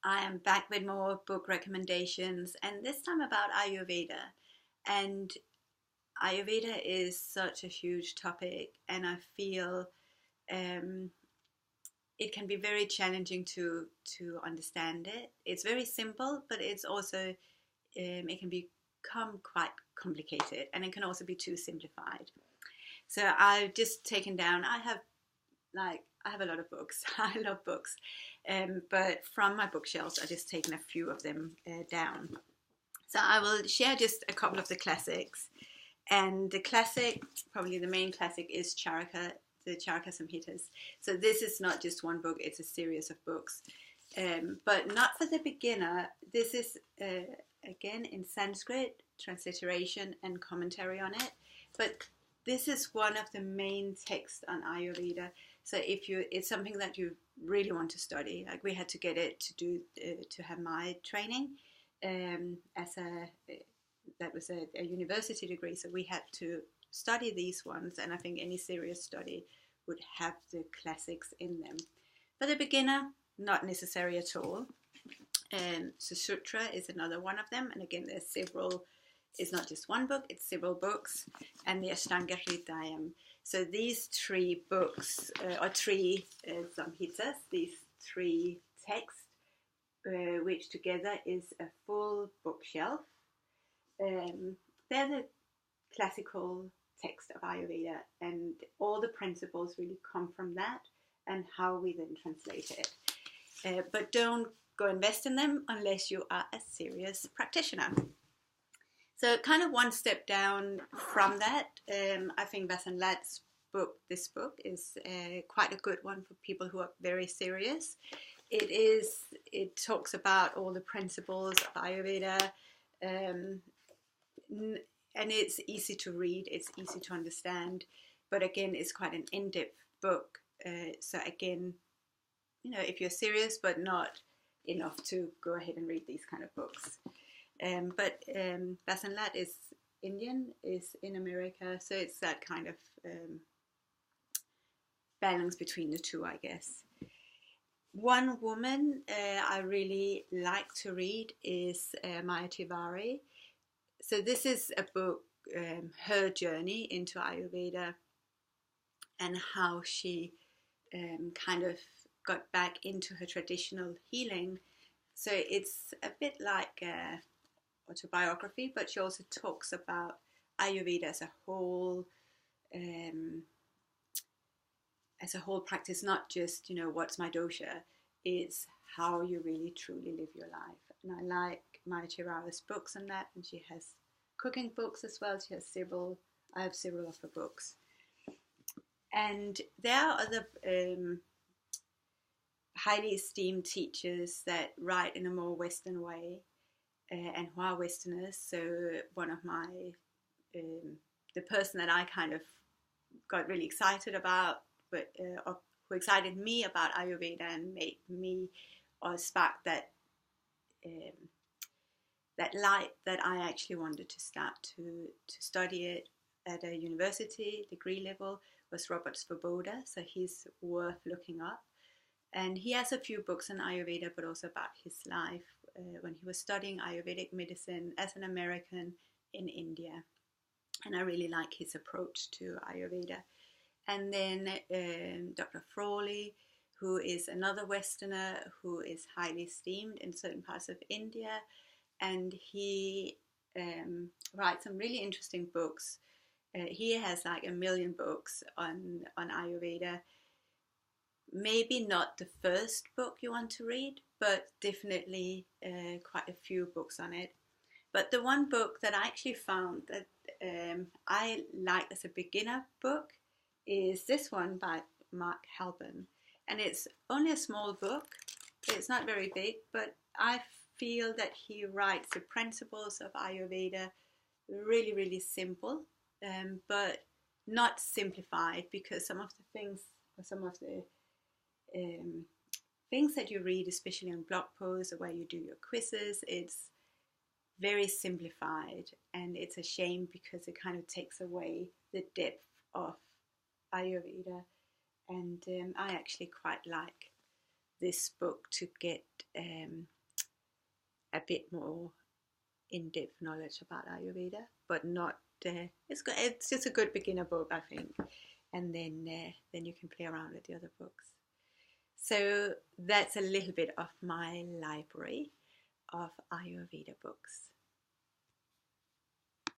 I am back with more book recommendations, and this time about Ayurveda. And Ayurveda is such a huge topic, and I feel um, it can be very challenging to understand it. It's very simple, but it's also it can become quite complicated, and it can also be too simplified. So I've just taken down. I have a lot of books. I love books, but from my bookshelves, I've just taken a few of them down. So I will share just a couple of the classics. And the classic, probably the main classic, is the Charaka Samhitas. So this is not just one book; it's a series of books, but not for the beginner. This is again in Sanskrit, transliteration and commentary on it. But this is one of the main texts on Ayurveda. So it's something that you really want to study. Like we had to get it to have my training as that was a university degree. So we had to study these ones, and I think any serious study would have the classics in them. For the beginner, not necessary at all. So Sutra is another one of them, and again, there's several. It's not just one book; it's several books, and the Ashtanga Hridayam. So these three books, or three samhitas, these three texts, which together is a full bookshelf. They're the classical text of Ayurveda, and all the principles really come from that, and how we then translate it. But don't go invest in them unless you are a serious practitioner. So kind of one step down from that, I think Vasant Lat's book, this book, is quite a good one for people who are very serious. It talks about all the principles of Ayurveda, and it's easy to read, it's easy to understand, but again, it's quite an in-depth book. So again, if you're serious but not enough to go ahead and read these kind of books. But Vasant Lat is Indian, is in America, so it's that kind of balance between the two, I guess. One woman I really like to read is Maya Tiwari. So this is a book, her journey into Ayurveda, and how she kind of got back into her traditional healing. So it's a bit like autobiography, but she also talks about Ayurveda as a whole practice, not just what's my dosha. It's how you really truly live your life. And I like Maya Tiwari's books on that, and she has cooking books as well. She has several. I have several of her books, and there are other highly esteemed teachers that write in a more Western way, and who are Westerners. So one of my, the person that I kind of got really excited about, but who excited me about Ayurveda and made me, or sparked that that light that I actually wanted to start to study it at a university degree level, was Robert Svoboda. So he's worth looking up. And he has a few books on Ayurveda, but also about his life when he was studying Ayurvedic medicine as an American in India. And I really like his approach to Ayurveda. And then Dr. Frawley, who is another Westerner who is highly esteemed in certain parts of India. And he writes some really interesting books. He has like 1 million books on Ayurveda. Maybe not the first book you want to read, but definitely quite a few books on it. But the one book that I actually found that I liked as a beginner book is this one by Mark Halban. And it's only a small book. It's not very big, but I feel that he writes the principles of Ayurveda really, really simple, but not simplified, because some of the things, or some of the things that you read, especially on blog posts or where you do your quizzes, it's very simplified, and it's a shame because it kind of takes away the depth of Ayurveda. And I actually quite like this book to get a bit more in-depth knowledge about Ayurveda, but not. It's good. It's just a good beginner book, I think, and then you can play around with the other books. So that's a little bit of my library of Ayurveda books.